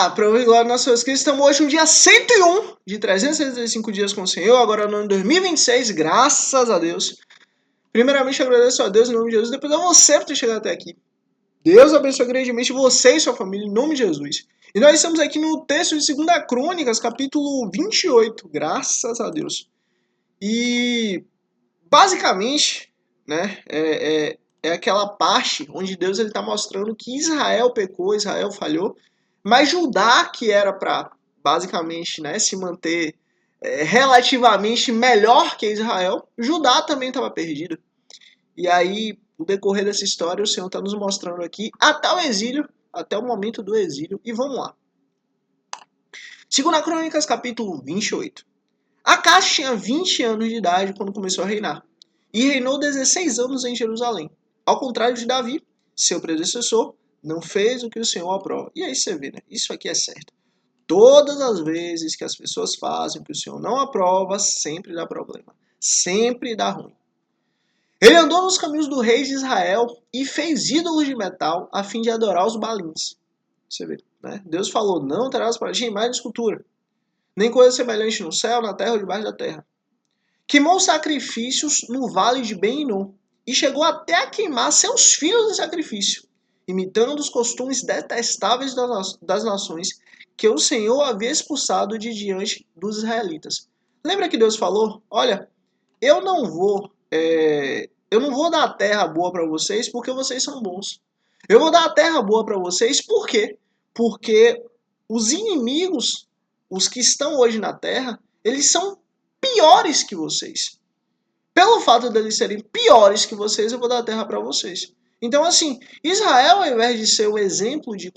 Para o glória do nosso Jesus Cristo, estamos hoje no dia 101 de 365 dias com o Senhor, agora no ano 2026, graças a Deus. Primeiramente, agradeço a Deus em nome de Jesus, depois a você por ter chegado até aqui. Deus abençoe grandemente você e sua família, em nome de Jesus. E nós estamos aqui no texto de 2 Crônicas, capítulo 28, graças a Deus. E, basicamente, né, é aquela parte onde Deus está mostrando que Israel pecou, Israel falhou, mas Judá, que era para, basicamente, né, se manter relativamente melhor que Israel, Judá também estava perdido. E aí, no decorrer dessa história, o Senhor está nos mostrando aqui até o exílio, até o momento do exílio. E vamos lá. 2 Crônicas, capítulo 28. Acás tinha 20 anos de idade quando começou a reinar, e reinou 16 anos em Jerusalém. Ao contrário de Davi, seu predecessor, não fez o que o Senhor aprova. E aí você vê, né? Isso aqui é certo. Todas as vezes que as pessoas fazem o que o Senhor não aprova, sempre dá problema. Sempre dá ruim. Ele andou nos caminhos do rei de Israel e fez ídolos de metal a fim de adorar os balins. Você vê, né? Deus falou, não terás para ti imagem de escultura, nem coisa semelhante no céu, na terra ou debaixo da terra. Queimou sacrifícios no vale de Ben-Hinnom e chegou até a queimar seus filhos em sacrifício, imitando os costumes detestáveis das nações que o Senhor havia expulsado de diante dos israelitas. Lembra que Deus falou, olha, eu não vou dar a terra boa para vocês porque vocês são bons. Eu vou dar a terra boa para vocês por quê? Porque os inimigos, os que estão hoje na terra, eles são piores que vocês. Pelo fato deles serem piores que vocês, eu vou dar a terra para vocês. Então, assim, Israel, ao invés de ser um exemplo de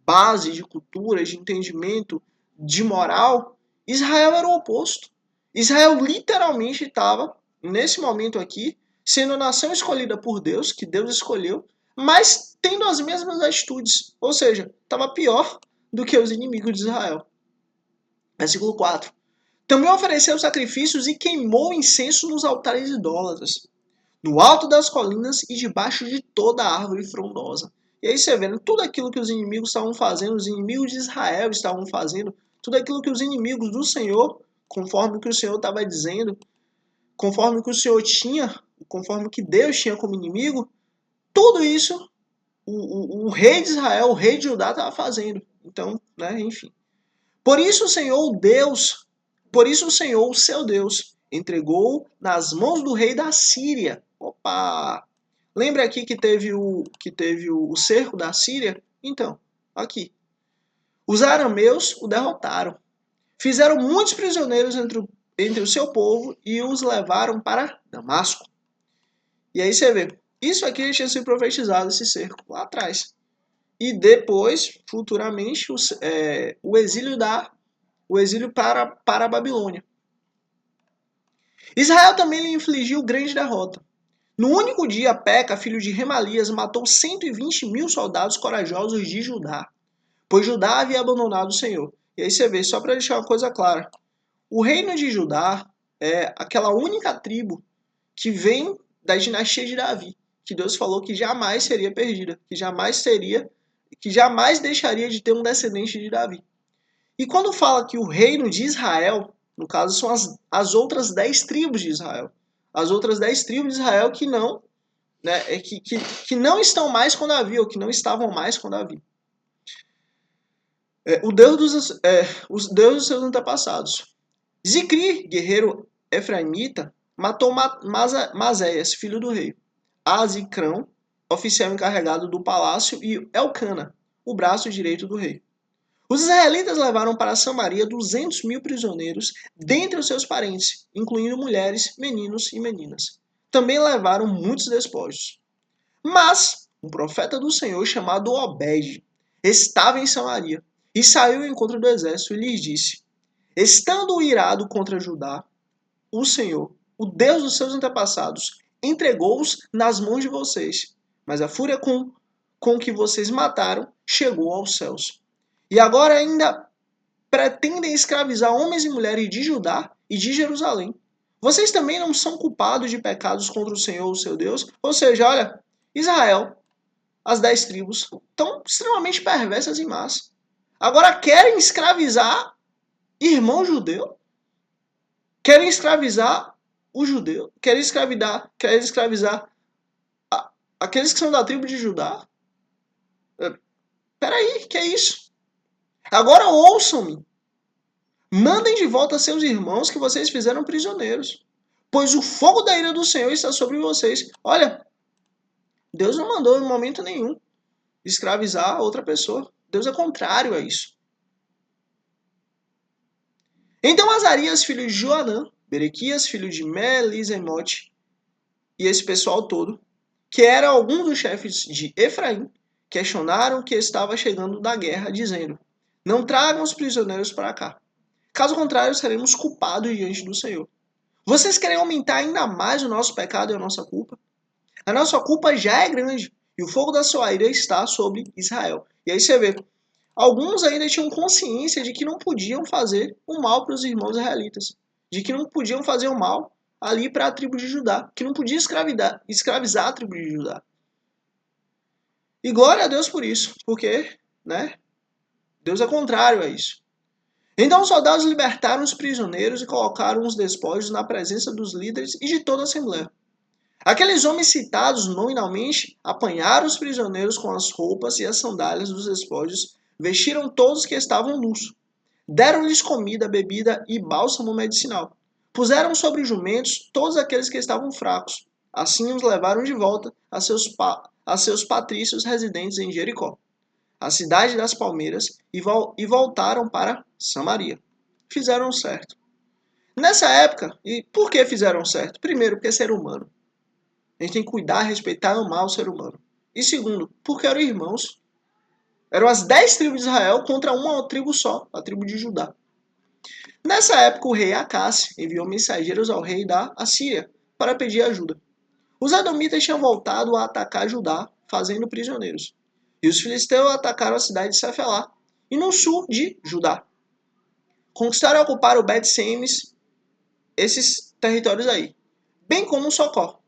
base, de cultura, de entendimento, de moral, Israel era o oposto. Israel literalmente estava, nesse momento aqui, sendo a nação escolhida por Deus, que Deus escolheu, mas tendo as mesmas atitudes. Ou seja, estava pior do que os inimigos de Israel. Versículo 4. Também ofereceu sacrifícios e queimou incenso nos altares idólatras, no alto das colinas e debaixo de toda a árvore frondosa. E aí você vê, tudo aquilo que os inimigos estavam fazendo, os inimigos de Israel estavam fazendo, tudo aquilo que os inimigos do Senhor, conforme o que o Senhor estava dizendo, conforme o que o Senhor tinha, conforme o que Deus tinha como inimigo, tudo isso o rei de Israel, o rei de Judá estava fazendo. Então, né, enfim. Por isso o Senhor, o seu Deus, entregou nas mãos do rei da Síria. Opa! Lembra aqui que teve o cerco da Síria? Então, aqui. Os arameus o derrotaram. Fizeram muitos prisioneiros entre o seu povo e os levaram para Damasco. E aí você vê, isso aqui tinha sido profetizado, esse cerco, lá atrás. E depois, futuramente, o exílio para a Babilônia. Israel também lhe infligiu grande derrota. No único dia, Peca, filho de Remalias, matou 120.000 soldados corajosos de Judá, pois Judá havia abandonado o Senhor. E aí você vê, só para deixar uma coisa clara, o reino de Judá é aquela única tribo que vem da dinastia de Davi, que Deus falou que jamais seria perdida, que jamais deixaria de ter um descendente de Davi. E quando fala que o reino de Israel, no caso são as outras 10 tribos de Israel, as outras 10 tribos de Israel que não, né, que não estão mais com Davi, ou que não estavam mais com Davi. Os deuses dos seus antepassados. Zicri, guerreiro efraimita, matou Mazéias, filho do rei. Azicrão, oficial encarregado do palácio, e Elcana, o braço direito do rei. Os israelitas levaram para Samaria 200.000 prisioneiros, dentre os seus parentes, incluindo mulheres, meninos e meninas. Também levaram muitos despojos. Mas um profeta do Senhor chamado Obed estava em Samaria e saiu ao encontro do exército e lhes disse: estando irado contra Judá, o Senhor, o Deus dos seus antepassados, entregou-os nas mãos de vocês, mas a fúria com que vocês mataram chegou aos céus. E agora ainda pretendem escravizar homens e mulheres de Judá e de Jerusalém. Vocês também não são culpados de pecados contra o Senhor, o seu Deus? Ou seja, olha, Israel, as 10 tribos, estão extremamente perversas e más. Agora querem escravizar irmão judeu? Querem escravizar o judeu? Querem escravizar aqueles que são da tribo de Judá? Peraí, que é isso? Agora ouçam-me. Mandem de volta seus irmãos que vocês fizeram prisioneiros, pois o fogo da ira do Senhor está sobre vocês. Olha, Deus não mandou em momento nenhum escravizar outra pessoa. Deus é contrário a isso. Então Azarias, filho de Joanã, Berequias, filho de Melisemote, e esse pessoal todo, que era algum dos chefes de Efraim, questionaram que estava chegando da guerra, dizendo: não tragam os prisioneiros para cá. Caso contrário, seremos culpados diante do Senhor. Vocês querem aumentar ainda mais o nosso pecado e a nossa culpa? A nossa culpa já é grande e o fogo da sua ira está sobre Israel. E aí você vê, alguns ainda tinham consciência de que não podiam fazer o mal para os irmãos israelitas, de que não podiam fazer o mal ali para a tribo de Judá, que não podia escravizar a tribo de Judá. E glória a Deus por isso, porque, né, Deus é contrário a isso. Então os soldados libertaram os prisioneiros e colocaram os despojos na presença dos líderes e de toda a assembleia. Aqueles homens citados nominalmente apanharam os prisioneiros com as roupas e as sandálias dos despojos, vestiram todos que estavam nus. Deram-lhes comida, bebida e bálsamo medicinal. Puseram sobre jumentos todos aqueles que estavam fracos. Assim os levaram de volta a seus patrícios residentes em Jericó, a cidade das palmeiras, e voltaram para Samaria. Fizeram certo. Nessa época, e por que fizeram certo? Primeiro, porque é ser humano. A gente tem que cuidar, respeitar e amar o ser humano. E segundo, porque eram irmãos. Eram as 10 tribos de Israel contra uma tribo só, a tribo de Judá. Nessa época, o rei Acás enviou mensageiros ao rei da Assíria para pedir ajuda. Os edomitas tinham voltado a atacar Judá, fazendo prisioneiros. E os filisteus atacaram a cidade de Cefelá, e no sul de Judá. Conquistaram e ocuparam Bet-Semes, esses territórios aí, bem como Socó,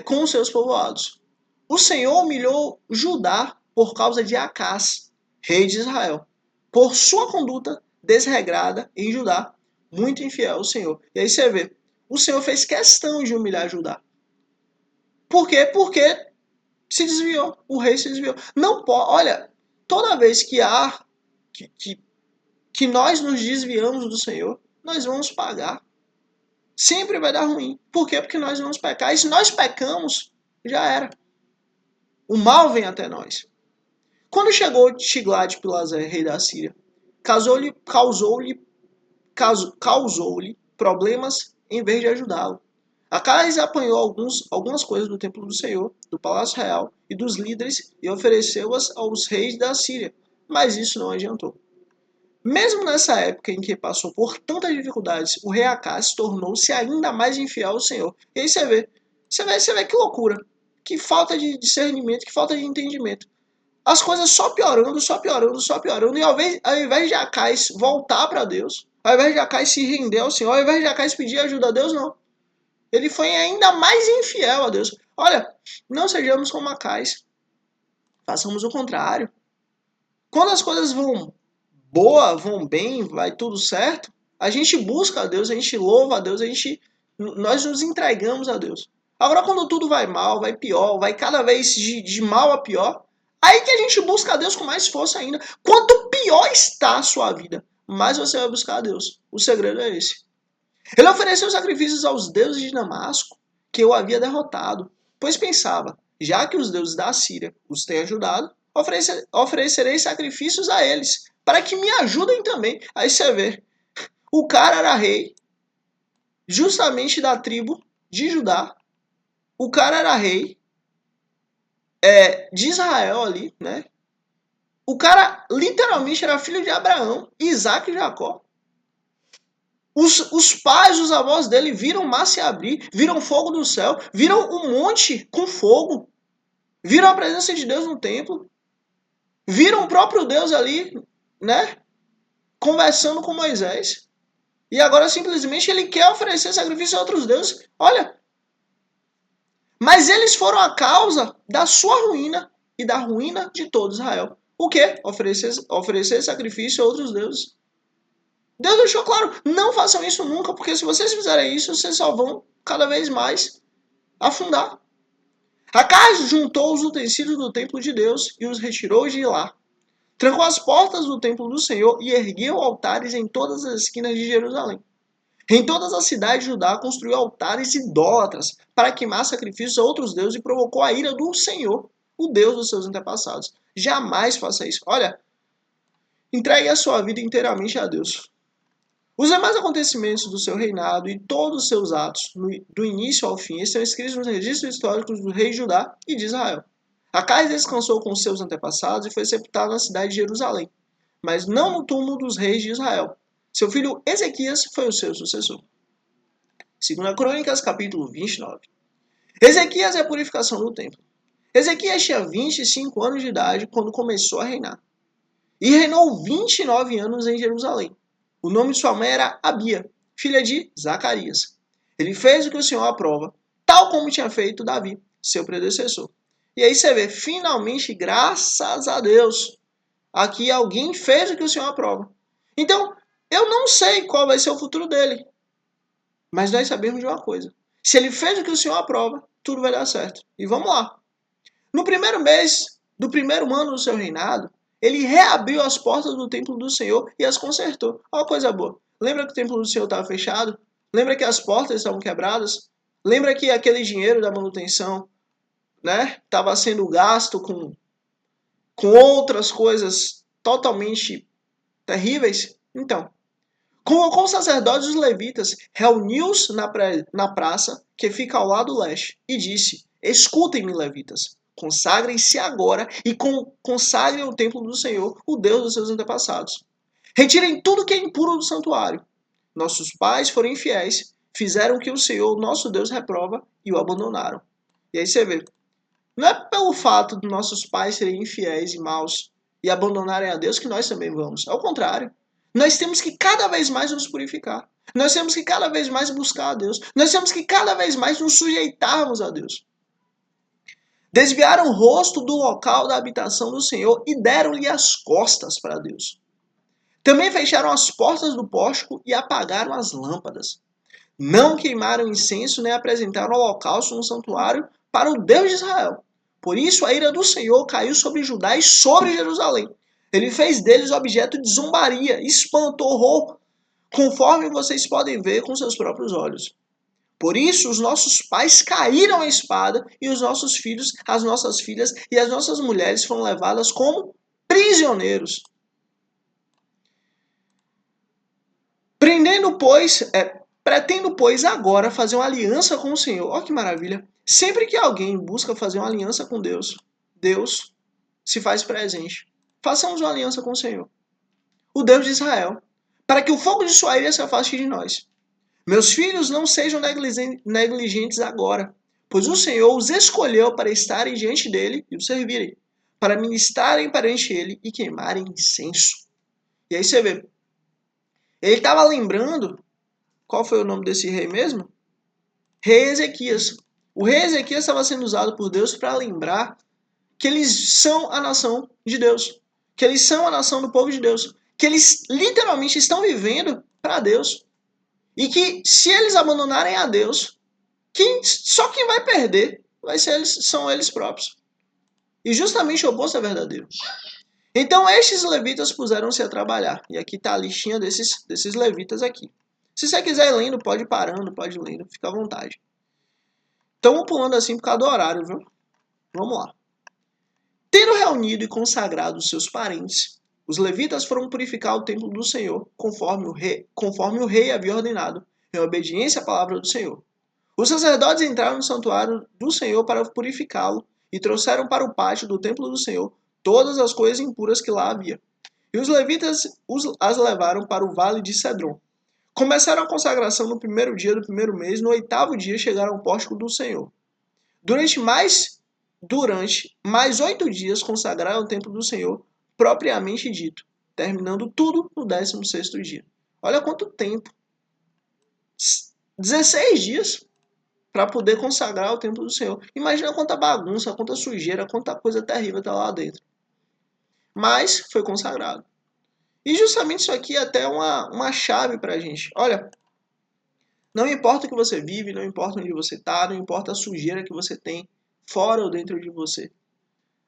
com os seus povoados. O Senhor humilhou Judá por causa de Acás, rei de Israel, por sua conduta desregrada em Judá, muito infiel ao Senhor. E aí você vê, o Senhor fez questão de humilhar Judá. Por quê? Porque se desviou, o rei se desviou. Não pode, olha, toda vez que nós nos desviamos do Senhor, nós vamos pagar. Sempre vai dar ruim. Por quê? Porque nós vamos pecar. E se nós pecamos, já era. O mal vem até nós. Quando chegou Tiglat-Pileser, rei da Síria, causou-lhe problemas em vez de ajudá-lo. Acais apanhou algumas coisas do templo do Senhor, do palácio real e dos líderes e ofereceu-as aos reis da Síria, mas isso não adiantou. Mesmo nessa época em que passou por tantas dificuldades, o rei Acaz tornou-se ainda mais infiel ao Senhor. E aí você vê que loucura, que falta de discernimento, que falta de entendimento. As coisas só piorando, só piorando, só piorando. E ao invés de Acaz voltar para Deus, ao invés de Acaz se render ao Senhor, ao invés de Acaz pedir ajuda a Deus, não. Ele foi ainda mais infiel a Deus. Olha, não sejamos como Acaz. Façamos o contrário. Quando as coisas vão vão bem, vai tudo certo, a gente busca a Deus, a gente louva a Deus, nós nos entregamos a Deus. Agora quando tudo vai mal, vai pior, vai cada vez de mal a pior, aí que a gente busca a Deus com mais força ainda. Quanto pior está a sua vida, mais você vai buscar a Deus. O segredo é esse. Ele ofereceu sacrifícios aos deuses de Damasco, que eu havia derrotado, pois pensava, já que os deuses da Síria os têm ajudado, oferecerei sacrifícios a eles, para que me ajudem também. Aí você vê, o cara era rei, justamente da tribo de Judá. O cara era rei de Israel ali, né? O cara literalmente era filho de Abraão, Isaac e Jacó. Os pais, os avós dele viram o mar se abrir, viram fogo do céu, viram um monte com fogo, viram a presença de Deus no templo, viram o próprio Deus ali, né? Conversando com Moisés. E agora simplesmente ele quer oferecer sacrifício a outros deuses. Olha. Mas eles foram a causa da sua ruína e da ruína de todo Israel. O quê? Oferecer sacrifício a outros deuses. Deus deixou claro, não façam isso nunca, porque se vocês fizerem isso, vocês só vão cada vez mais afundar. Acais juntou os utensílios do templo de Deus e os retirou de lá. Trancou as portas do templo do Senhor e ergueu altares em todas as esquinas de Jerusalém. Em todas as cidades de Judá construiu altares idólatras para queimar sacrifícios a outros deuses e provocou a ira do Senhor, o Deus dos seus antepassados. Jamais faça isso. Olha, entregue a sua vida inteiramente a Deus. Os demais acontecimentos do seu reinado e todos os seus atos, do início ao fim, estão escritos nos registros históricos do rei de Judá e de Israel. Acais descansou com seus antepassados e foi sepultado na cidade de Jerusalém, mas não no túmulo dos reis de Israel. Seu filho Ezequias foi o seu sucessor. 2 Crônicas, capítulo 29. Ezequias é a purificação do templo. Ezequias tinha 25 anos de idade quando começou a reinar. E reinou 29 anos em Jerusalém. O nome de sua mãe era Abia, filha de Zacarias. Ele fez o que o Senhor aprova, tal como tinha feito Davi, seu predecessor. E aí você vê, finalmente, graças a Deus, aqui alguém fez o que o Senhor aprova. Então, eu não sei qual vai ser o futuro dele. Mas nós sabemos de uma coisa. Se ele fez o que o Senhor aprova, tudo vai dar certo. E vamos lá. No primeiro mês do primeiro ano do seu reinado, ele reabriu as portas do templo do Senhor e as consertou. Olha uma coisa boa. Lembra que o templo do Senhor estava fechado? Lembra que as portas estavam quebradas? Lembra que aquele dinheiro da manutenção, né, estava sendo gasto com outras coisas totalmente terríveis? Então, convocou os sacerdotes e os levitas, reuniu-os na praça que fica ao lado leste e disse: escutem-me, levitas. Consagrem-se agora e consagrem o templo do Senhor, o Deus dos seus antepassados. Retirem tudo que é impuro do santuário. Nossos pais foram infiéis, fizeram o que o Senhor, nosso Deus, reprova e o abandonaram. E aí você vê, não é pelo fato de nossos pais serem infiéis e maus e abandonarem a Deus que nós também vamos. Ao contrário, nós temos que cada vez mais nos purificar. Nós temos que cada vez mais buscar a Deus. Nós temos que cada vez mais nos sujeitarmos a Deus. Desviaram o rosto do local da habitação do Senhor e deram-lhe as costas para Deus. Também fecharam as portas do pórtico e apagaram as lâmpadas. Não queimaram incenso nem apresentaram holocausto no santuário para o Deus de Israel. Por isso a ira do Senhor caiu sobre Judá e sobre Jerusalém. Ele fez deles objeto de zombaria, espanto, horror, conforme vocês podem ver com seus próprios olhos. Por isso, os nossos pais caíram à espada e os nossos filhos, as nossas filhas e as nossas mulheres foram levadas como prisioneiros. Pretendo, pois, agora fazer uma aliança com o Senhor. Olha que maravilha. Sempre que alguém busca fazer uma aliança com Deus, Deus se faz presente. Façamos uma aliança com o Senhor, o Deus de Israel, para que o fogo de sua ira se afaste de nós. Meus filhos, não sejam negligentes agora, pois o Senhor os escolheu para estarem diante dele e o servirem, para ministrarem perante ele e queimarem incenso. E aí você vê, ele estava lembrando, qual foi o nome desse rei mesmo? Rei Ezequias. O rei Ezequias estava sendo usado por Deus para lembrar que eles são a nação de Deus, que eles são a nação do povo de Deus, que eles literalmente estão vivendo para Deus. E que se eles abandonarem a Deus, só quem vai perder são eles próprios. E justamente o oposto é verdadeiro. Então estes levitas puseram-se a trabalhar. E aqui está a listinha desses levitas aqui. Se você quiser ir lendo, pode ir parando, pode ir lendo, fica à vontade. Estamos pulando assim por causa do horário, viu? Vamos lá. Tendo reunido e consagrado os seus parentes, os levitas foram purificar o templo do Senhor, conforme o rei havia ordenado, em obediência à palavra do Senhor. Os sacerdotes entraram no santuário do Senhor para purificá-lo e trouxeram para o pátio do templo do Senhor todas as coisas impuras que lá havia. E os levitas as levaram para o vale de Cedron. Começaram a consagração no primeiro dia do primeiro mês, no 8º dia chegaram ao pórtico do Senhor. Durante mais 8 dias consagraram o templo do Senhor, propriamente dito, terminando tudo no 16º dia. Olha quanto tempo. 16 dias para poder consagrar o templo do Senhor. Imagina quanta bagunça, quanta sujeira, quanta coisa terrível está lá dentro. mas foi consagrado. E justamente isso aqui é até uma chave para a gente. Olha, não importa o que você vive, não importa onde você está, não importa a sujeira que você tem fora ou dentro de você.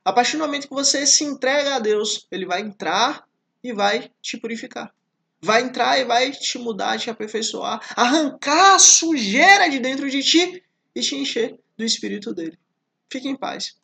A partir do momento que você se entrega a Deus, Ele vai entrar e vai te purificar. Vai entrar e vai te mudar, te aperfeiçoar, arrancar a sujeira de dentro de ti e te encher do Espírito dele. Fique em paz.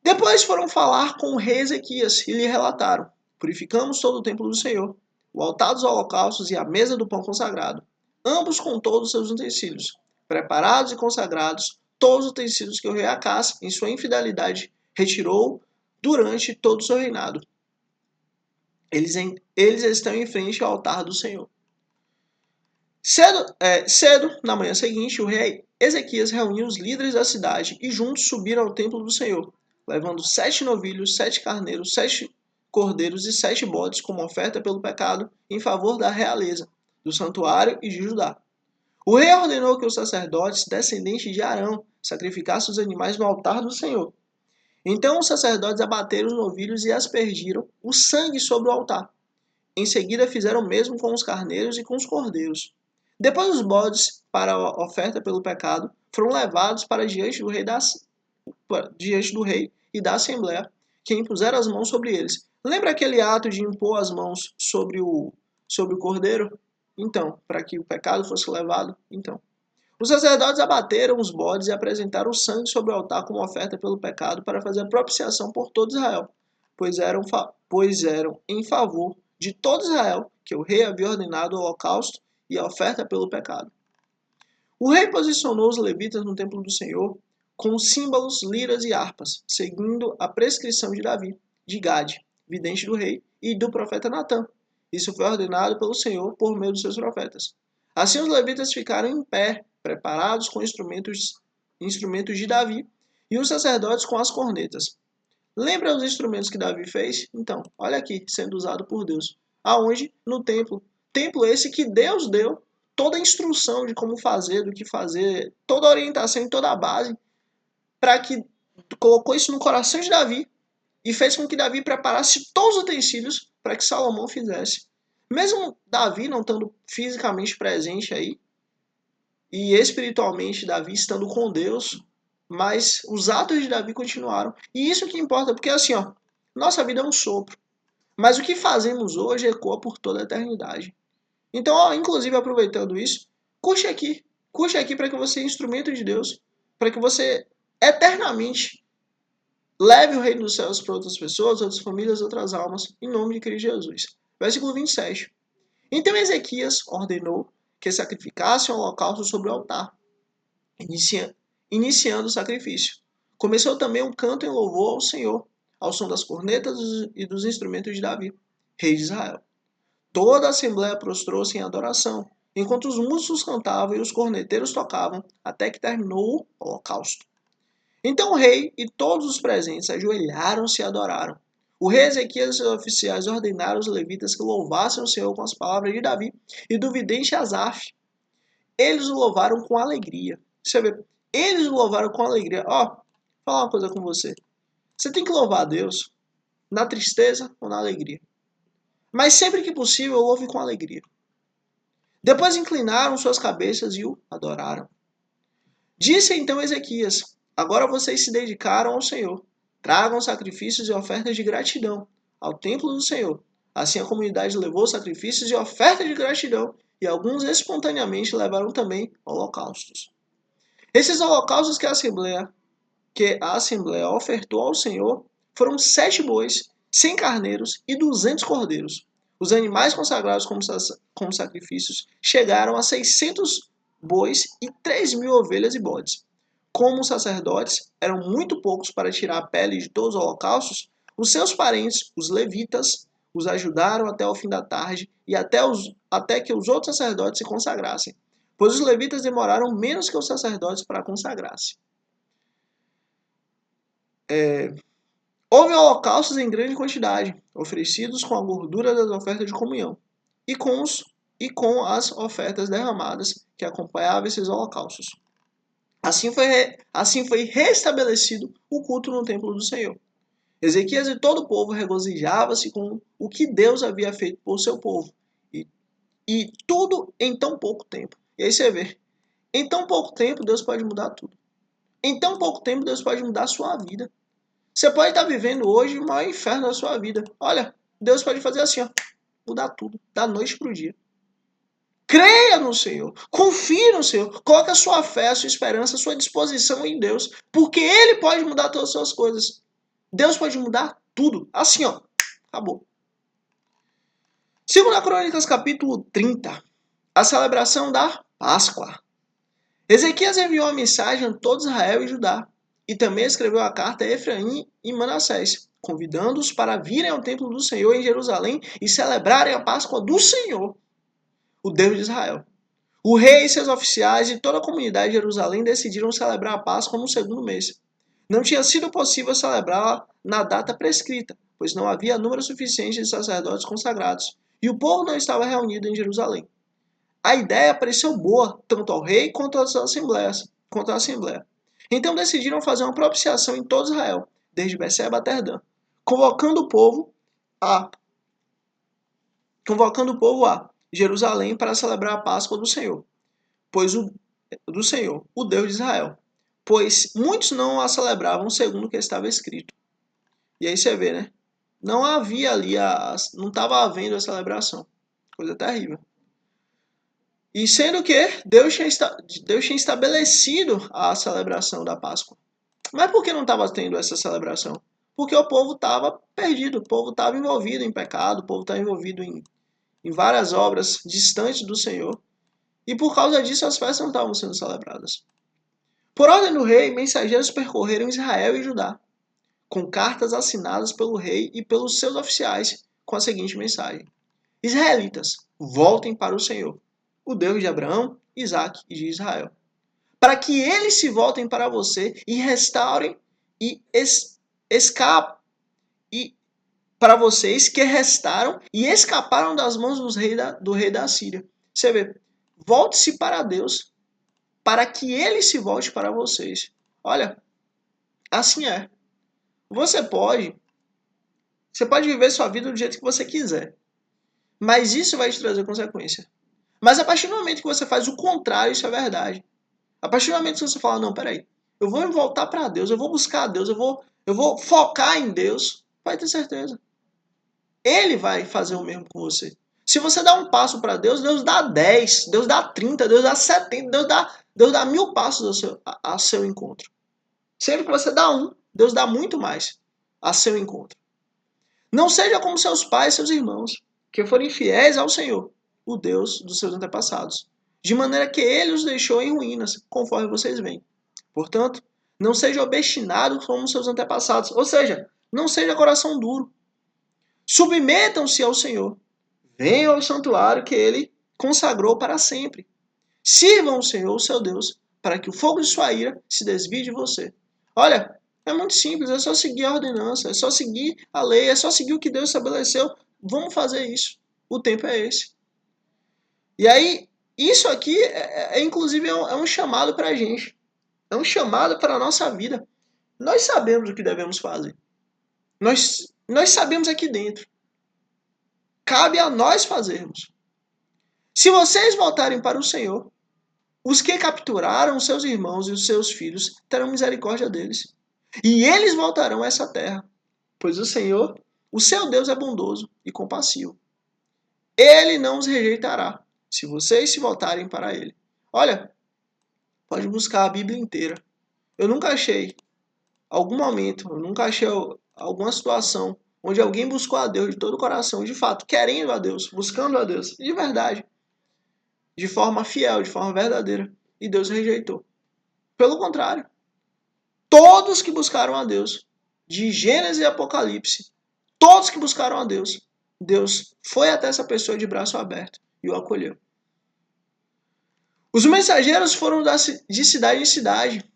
Depois foram falar com o rei Ezequias e lhe relataram: purificamos todo o templo do Senhor, o altar dos holocaustos e a mesa do pão consagrado, ambos com todos os seus utensílios, preparados e consagrados, todos os utensílios que o rei Acás, em sua infidelidade, retirou durante todo o seu reinado. Eles estão em frente ao altar do Senhor. Cedo, na manhã seguinte, o rei Ezequias reuniu os líderes da cidade e juntos subiram ao templo do Senhor, levando 7 novilhos, 7 carneiros, 7 cordeiros e 7 bodes como oferta pelo pecado em favor da realeza, do santuário e de Judá. O rei ordenou que os sacerdotes, descendentes de Arão, sacrificassem os animais no altar do Senhor. Então os sacerdotes abateram os novilhos e aspergiram o sangue sobre o altar. Em seguida fizeram o mesmo com os carneiros e com os cordeiros. Depois os bodes, para a oferta pelo pecado, foram levados para diante do rei e da assembleia, que impuseram as mãos sobre eles. Lembra aquele ato de impor as mãos sobre o cordeiro? Então, para que o pecado fosse levado? Então. Os sacerdotes abateram os bodes e apresentaram o sangue sobre o altar como oferta pelo pecado para fazer a propiciação por todo Israel, pois eram em favor de todo Israel que o rei havia ordenado o holocausto e a oferta pelo pecado. O rei posicionou os levitas no templo do Senhor com símbolos, liras e harpas, seguindo a prescrição de Davi, de Gade, vidente do rei, e do profeta Natã. Isso foi ordenado pelo Senhor por meio dos seus profetas. Assim os levitas ficaram em pé, preparados com instrumentos de Davi, e os sacerdotes com as cornetas. Lembra os instrumentos que Davi fez? Então, olha aqui, sendo usado por Deus. Aonde? No templo. Templo esse que Deus deu toda a instrução de como fazer, do que fazer, toda a orientação e toda a base, para que colocou isso no coração de Davi e fez com que Davi preparasse todos os utensílios para que Salomão fizesse. Mesmo Davi não estando fisicamente presente aí, e espiritualmente Davi estando com Deus, mas os atos de Davi continuaram. E isso que importa, porque assim, ó, nossa vida é um sopro. Mas o que fazemos hoje ecoa por toda a eternidade. Então, ó, inclusive aproveitando isso, curte aqui. Curte aqui para que você seja instrumento de Deus, para que você eternamente leve o reino dos céus para outras pessoas, outras famílias, outras almas, em nome de Cristo Jesus. Versículo 27. Então Ezequias ordenou que sacrificassem o holocausto sobre o altar, iniciando o sacrifício. Começou também um canto em louvor ao Senhor, ao som das cornetas e dos instrumentos de Davi, rei de Israel. Toda a assembleia prostrou-se em adoração, enquanto os músicos cantavam e os corneteiros tocavam, até que terminou o holocausto. Então o rei e todos os presentes ajoelharam-se e adoraram. O rei Ezequias e seus oficiais ordenaram os levitas que louvassem o Senhor com as palavras de Davi e do vidente Asaf. Eles o louvaram com alegria. Você vê, eles o louvaram com alegria. Ó, vou falar uma coisa com você. Você tem que louvar a Deus na tristeza ou na alegria. Mas sempre que possível, louve com alegria. Depois inclinaram suas cabeças e o adoraram. Disse então Ezequias: agora vocês se dedicaram ao Senhor. Tragam sacrifícios e ofertas de gratidão ao templo do Senhor. Assim a comunidade levou sacrifícios e ofertas de gratidão, e alguns espontaneamente levaram também holocaustos. Esses holocaustos que a Assembleia ofertou ao Senhor foram 7 bois, 100 carneiros e 200 cordeiros. Os animais consagrados como sacrifícios chegaram a 600 bois e 3.000 ovelhas e bodes. Como os sacerdotes eram muito poucos para tirar a pele de todos os holocaustos, os seus parentes, os levitas, os ajudaram até o fim da tarde e até que os outros sacerdotes se consagrassem, pois os levitas demoraram menos que os sacerdotes para consagrar-se. Houve holocaustos em grande quantidade, oferecidos com a gordura das ofertas de comunhão, e com as ofertas derramadas que acompanhavam esses holocaustos. Assim foi restabelecido o culto no templo do Senhor. Ezequias e todo o povo regozijava-se com o que Deus havia feito por seu povo. E tudo em tão pouco tempo. E aí você vê, em tão pouco tempo Deus pode mudar tudo. Em tão pouco tempo Deus pode mudar a sua vida. Você pode estar vivendo hoje o maior inferno da sua vida. Olha, Deus pode fazer assim, ó, mudar tudo, da noite para o dia. Creia no Senhor, confie no Senhor, coloque a sua fé, a sua esperança, a sua disposição em Deus, porque Ele pode mudar todas as suas coisas. Deus pode mudar tudo, assim ó, acabou. 2 Crônicas capítulo 30, a celebração da Páscoa. Ezequias enviou a mensagem a todo Israel e Judá, e também escreveu a carta a Efraim e Manassés, convidando-os para virem ao templo do Senhor em Jerusalém e celebrarem a Páscoa do Senhor, o Deus de Israel. O rei e seus oficiais e toda a comunidade de Jerusalém decidiram celebrar a Páscoa no segundo mês. Não tinha sido possível celebrá-la na data prescrita, pois não havia número suficiente de sacerdotes consagrados, e o povo não estava reunido em Jerusalém. A ideia pareceu boa, tanto ao rei quanto às assembleias, quanto à assembleia. Então decidiram fazer uma propiciação em todo Israel, desde Beceba até Dan, convocando o povo a Jerusalém para celebrar a Páscoa do Senhor, o Deus de Israel, pois muitos não a celebravam segundo o que estava escrito. E aí você vê, né? Não havia ali, não estava havendo a celebração. Coisa terrível. E sendo que Deus tinha estabelecido a celebração da Páscoa. Mas por que não estava tendo essa celebração? Porque o povo estava perdido, o povo estava envolvido em pecado, o povo estava envolvido em várias obras distantes do Senhor. E por causa disso as festas não estavam sendo celebradas. Por ordem do rei, mensageiros percorreram Israel e Judá, com cartas assinadas pelo rei e pelos seus oficiais, com a seguinte mensagem: Israelitas, voltem para o Senhor, o Deus de Abraão, Isaque e de Israel, para que eles se voltem para você e restaurem e escapem para vocês que restaram e escaparam das mãos do rei da Síria. Você vê, volte-se para Deus, para que ele se volte para vocês. Olha, assim é. Você pode viver sua vida do jeito que você quiser, mas isso vai te trazer consequência. Mas a partir do momento que você faz o contrário, isso é verdade. A partir do momento que você fala, não, peraí, eu vou voltar para Deus, eu vou buscar a Deus, eu vou focar em Deus, vai ter certeza. Ele vai fazer o mesmo com você. Se você dá um passo para Deus, Deus dá 10, Deus dá 30, Deus dá 70, Deus dá 1000 passos ao seu encontro. Sempre que você dá um, Deus dá muito mais a seu encontro. Não seja como seus pais e seus irmãos, que foram infiéis ao Senhor, o Deus dos seus antepassados, de maneira que ele os deixou em ruínas, conforme vocês veem. Portanto, não seja obstinado como seus antepassados, ou seja, não seja coração duro. Submetam-se ao Senhor. Venham ao santuário que ele consagrou para sempre. Sirvam o Senhor, o seu Deus, para que o fogo de sua ira se desvie de você. Olha, é muito simples, é só seguir a ordenança, é só seguir a lei, é só seguir o que Deus estabeleceu. Vamos fazer isso. O tempo é esse. E aí, isso aqui, inclusive, é um chamado para a gente. É um chamado para a nossa vida. Nós sabemos o que devemos fazer. Nós sabemos aqui dentro. Cabe a nós fazermos. Se vocês voltarem para o Senhor, os que capturaram os seus irmãos e os seus filhos terão misericórdia deles. E eles voltarão a essa terra, pois o Senhor, o seu Deus, é bondoso e compassivo. Ele não os rejeitará, se vocês se voltarem para ele. Olha, pode buscar a Bíblia inteira. Eu nunca achei alguma situação onde alguém buscou a Deus de todo o coração, de fato, querendo a Deus, buscando a Deus, de verdade, de forma fiel, de forma verdadeira, e Deus rejeitou. Pelo contrário, todos que buscaram a Deus, de Gênesis e Apocalipse, todos que buscaram a Deus, Deus foi até essa pessoa de braço aberto e o acolheu. Os mensageiros foram de cidade em cidade,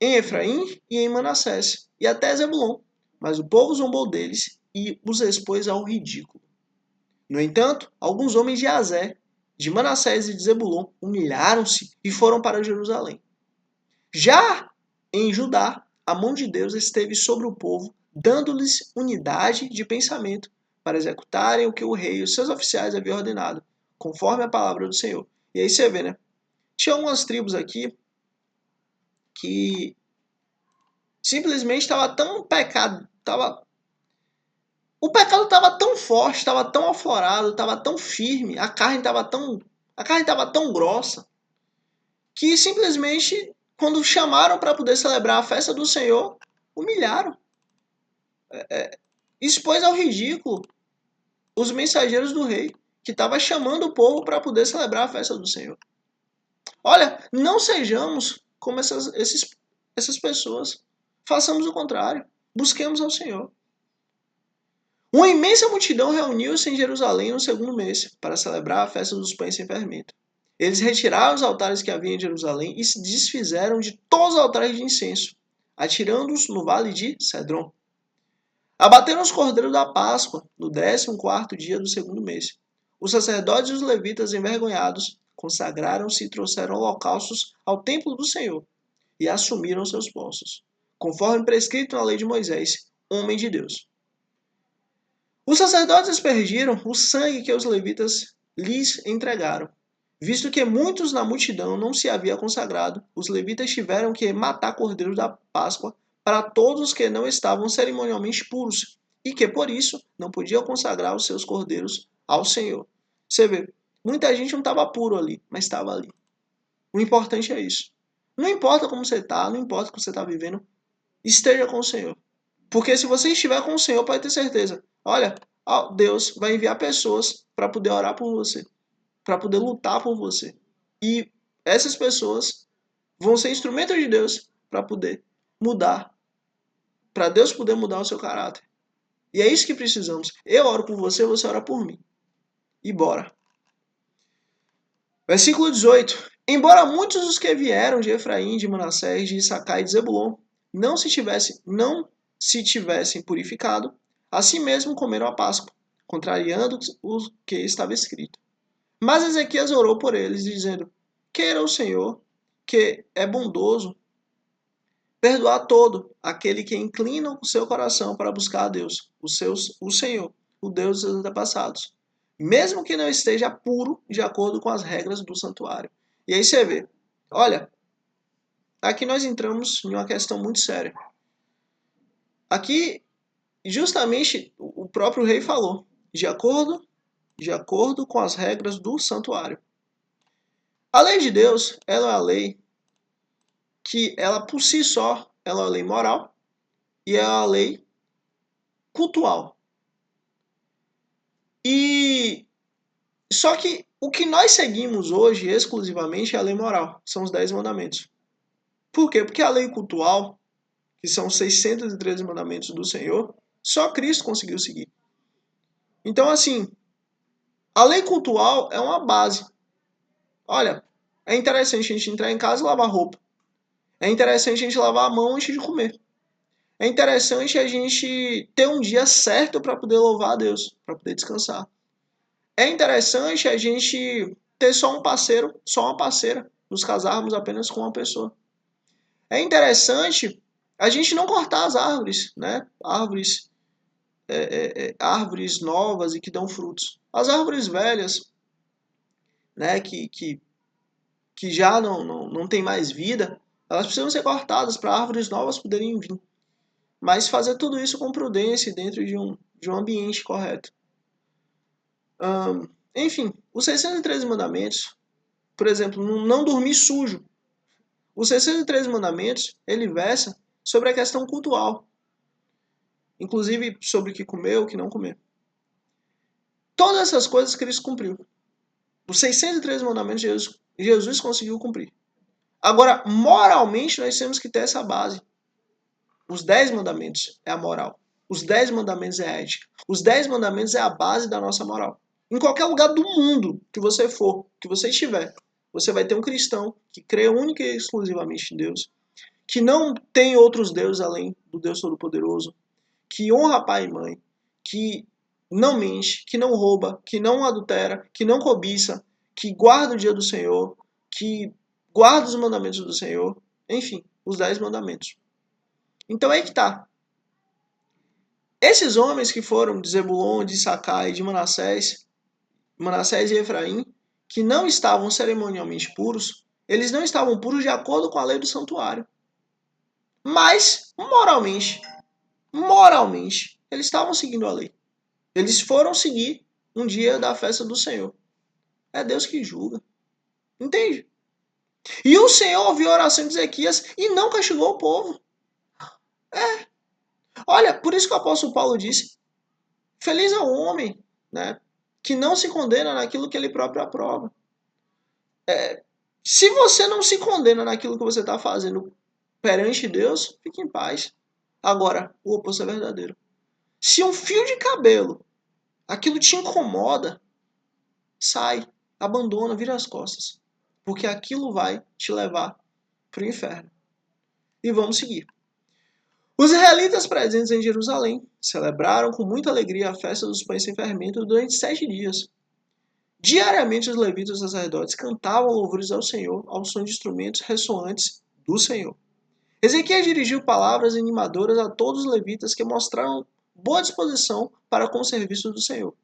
em Efraim e em Manassés, e até Zebulon, mas o povo zombou deles e os expôs ao ridículo. No entanto, alguns homens de Azé, de Manassés e de Zebulon, humilharam-se e foram para Jerusalém. Já em Judá, a mão de Deus esteve sobre o povo, dando-lhes unidade de pensamento para executarem o que o rei e os seus oficiais haviam ordenado, conforme a palavra do Senhor. E aí você vê, né? Tinha algumas tribos aqui que simplesmente estava tão pecado, o pecado estava tão forte, estava tão aflorado, estava tão firme, a carne estava tão grossa, que simplesmente, quando chamaram para poder celebrar a festa do Senhor, humilharam. Expôs ao ridículo os mensageiros do rei, que estava chamando o povo para poder celebrar a festa do Senhor. Olha, não sejamos como essas pessoas. Façamos o contrário. Busquemos ao Senhor. Uma imensa multidão reuniu-se em Jerusalém no segundo mês, para celebrar a festa dos pães sem fermento. Eles retiraram os altares que havia em Jerusalém e se desfizeram de todos os altares de incenso, atirando-os no vale de Cedron. Abateram os cordeiros da Páscoa, no 14º dia do segundo mês. Os sacerdotes e os levitas, envergonhados, consagraram-se e trouxeram holocaustos ao templo do Senhor, e assumiram seus postos, conforme prescrito na lei de Moisés, homem de Deus. Os sacerdotes aspergiram o sangue que os levitas lhes entregaram. Visto que muitos na multidão não se havia consagrado, os levitas tiveram que matar cordeiros da Páscoa para todos os que não estavam cerimonialmente puros, e que por isso não podiam consagrar os seus cordeiros ao Senhor. Você vê, muita gente não estava puro ali, mas estava ali. O importante é isso. Não importa como você está, não importa o que você está vivendo, esteja com o Senhor. Porque se você estiver com o Senhor, pode ter certeza. Olha, Deus vai enviar pessoas para poder orar por você, para poder lutar por você. E essas pessoas vão ser instrumentos de Deus para poder mudar, para Deus poder mudar o seu caráter. E é isso que precisamos. Eu oro por você, você ora por mim. E bora. Versículo 18. Embora muitos dos que vieram de Efraim, de Manassés, de Issacar e de Zebulon não se tivessem purificado, assim mesmo comeram a Páscoa, contrariando o que estava escrito. Mas Ezequias orou por eles, dizendo: queira o Senhor, que é bondoso, perdoar todo aquele que inclina o seu coração para buscar a Deus, o Senhor, o Deus dos antepassados, mesmo que não esteja puro de acordo com as regras do santuário. E aí você vê, olha, aqui nós entramos em uma questão muito séria. Aqui, justamente, o próprio rei falou, de acordo com as regras do santuário. A lei de Deus, ela é a lei que, ela por si só, ela é a lei moral e é a lei cultual. E só que o que nós seguimos hoje exclusivamente é a lei moral, são os 10 mandamentos. Por quê? Porque a lei cultual, que são 613 mandamentos do Senhor, só Cristo conseguiu seguir. Então, assim, a lei cultual é uma base. Olha, é interessante a gente entrar em casa e lavar roupa. É interessante a gente lavar a mão antes de comer. É interessante a gente ter um dia certo para poder louvar a Deus, para poder descansar. É interessante a gente ter só um parceiro, só uma parceira, nos casarmos apenas com uma pessoa. É interessante a gente não cortar as árvores, né? Árvores novas e que dão frutos. As árvores velhas, né? Que já não tem mais vida, elas precisam ser cortadas para árvores novas poderem vir. Mas fazer tudo isso com prudência dentro de um ambiente correto. Enfim, os 613 mandamentos, por exemplo, não dormir sujo. Os 613 mandamentos, ele versa sobre a questão cultural. Inclusive sobre o que comer ou o que não comer. Todas essas coisas Cristo cumpriu. Os 613 mandamentos Jesus conseguiu cumprir. Agora, moralmente, nós temos que ter essa base. Os 10 mandamentos é a moral. Os 10 mandamentos é a ética. Os 10 mandamentos é a base da nossa moral. Em qualquer lugar do mundo que você for, que você estiver, você vai ter um cristão que crê única e exclusivamente em Deus, que não tem outros deuses além do Deus Todo-Poderoso, que honra pai e mãe, que não mente, que não rouba, que não adultera, que não cobiça, que guarda o dia do Senhor, que guarda os mandamentos do Senhor, enfim, os 10 mandamentos. Então é aí que tá. Esses homens que foram de Zebulon, de Issacar e de Manassés e Efraim, que não estavam cerimonialmente puros, eles não estavam puros de acordo com a lei do santuário. Mas, moralmente, eles estavam seguindo a lei. Eles foram seguir um dia da festa do Senhor. É Deus que julga. Entende? E o Senhor ouviu a oração de Ezequias e não castigou o povo. Olha, por isso que o apóstolo Paulo disse, feliz é o homem, né, que não se condena naquilo que ele próprio aprova. Se você não se condena naquilo que você está fazendo perante Deus, fique em paz. Agora, o oposto é verdadeiro. Se um fio de cabelo, aquilo te incomoda, sai, abandona, vira as costas. Porque aquilo vai te levar para o inferno. E vamos seguir. Os israelitas presentes em Jerusalém celebraram com muita alegria a festa dos pães sem fermento durante 7 dias. Diariamente os levitas e os sacerdotes cantavam louvores ao Senhor ao som de instrumentos ressoantes do Senhor. Ezequias dirigiu palavras animadoras a todos os levitas que mostraram boa disposição para com o serviço do Senhor.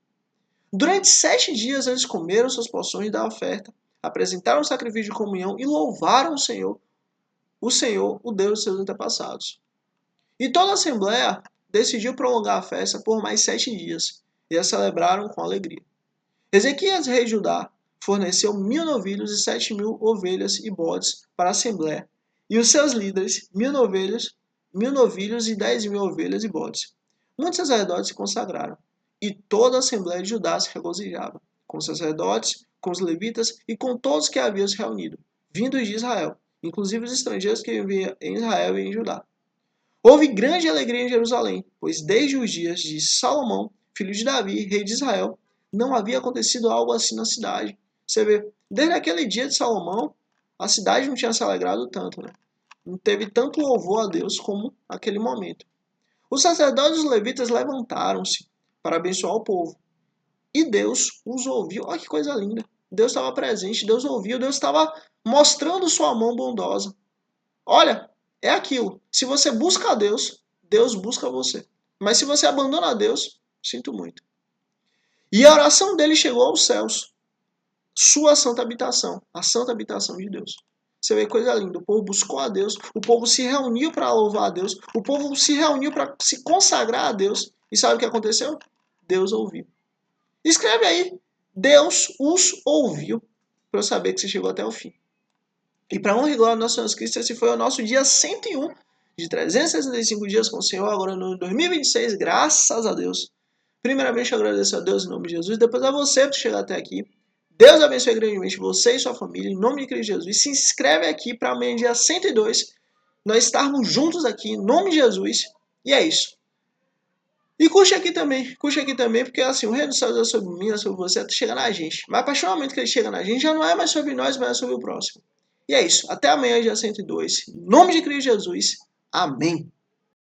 Durante 7 dias eles comeram suas porções da oferta, apresentaram o sacrifício de comunhão e louvaram o Senhor, o Deus de seus antepassados. E toda a Assembleia decidiu prolongar a festa por mais 7 dias, e a celebraram com alegria. Ezequias, rei de Judá, forneceu 1000 novilhos e 7.000 ovelhas e bodes para a Assembleia, e os seus líderes, 1000 novilhos e 10.000 ovelhas e bodes. Muitos sacerdotes se consagraram, e toda a Assembleia de Judá se regozijava, com os sacerdotes, com os levitas e com todos que haviam se reunido, vindos de Israel, inclusive os estrangeiros que viviam em Israel e em Judá. Houve grande alegria em Jerusalém, pois desde os dias de Salomão, filho de Davi, rei de Israel, não havia acontecido algo assim na cidade. Você vê, desde aquele dia de Salomão, a cidade não tinha se alegrado tanto, né? Não teve tanto louvor a Deus como naquele momento. Os sacerdotes e os levitas levantaram-se para abençoar o povo. E Deus os ouviu. Olha que coisa linda. Deus estava presente, Deus ouviu, Deus estava mostrando sua mão bondosa. Olha, é aquilo. Se você busca a Deus, Deus busca você. Mas se você abandona a Deus, sinto muito. E a oração dele chegou aos céus. Sua santa habitação. A santa habitação de Deus. Você vê coisa linda. O povo buscou a Deus. O povo se reuniu para louvar a Deus. O povo se reuniu para se consagrar a Deus. E sabe o que aconteceu? Deus ouviu. Escreve aí. Deus os ouviu. Para eu saber que você chegou até o fim. E para honra e glória do nosso Senhor Cristo, esse foi o nosso dia 101 de 365 dias com o Senhor, agora no 2026, graças a Deus. Primeiramente, eu agradeço a Deus em nome de Jesus, depois a você por chegar até aqui. Deus abençoe grandemente você e sua família, em nome de Cristo Jesus. Se inscreve aqui para amanhã, dia 102, nós estarmos juntos aqui, em nome de Jesus. E é isso. E curte aqui também, porque assim, o reino dos céus é sobre mim, é sobre você, chega na gente. Mas a partir do momento que ele chega na gente, já não é mais sobre nós, mas é sobre o próximo. E é isso. Até amanhã, dia 102. Em nome de Cristo Jesus. Amém.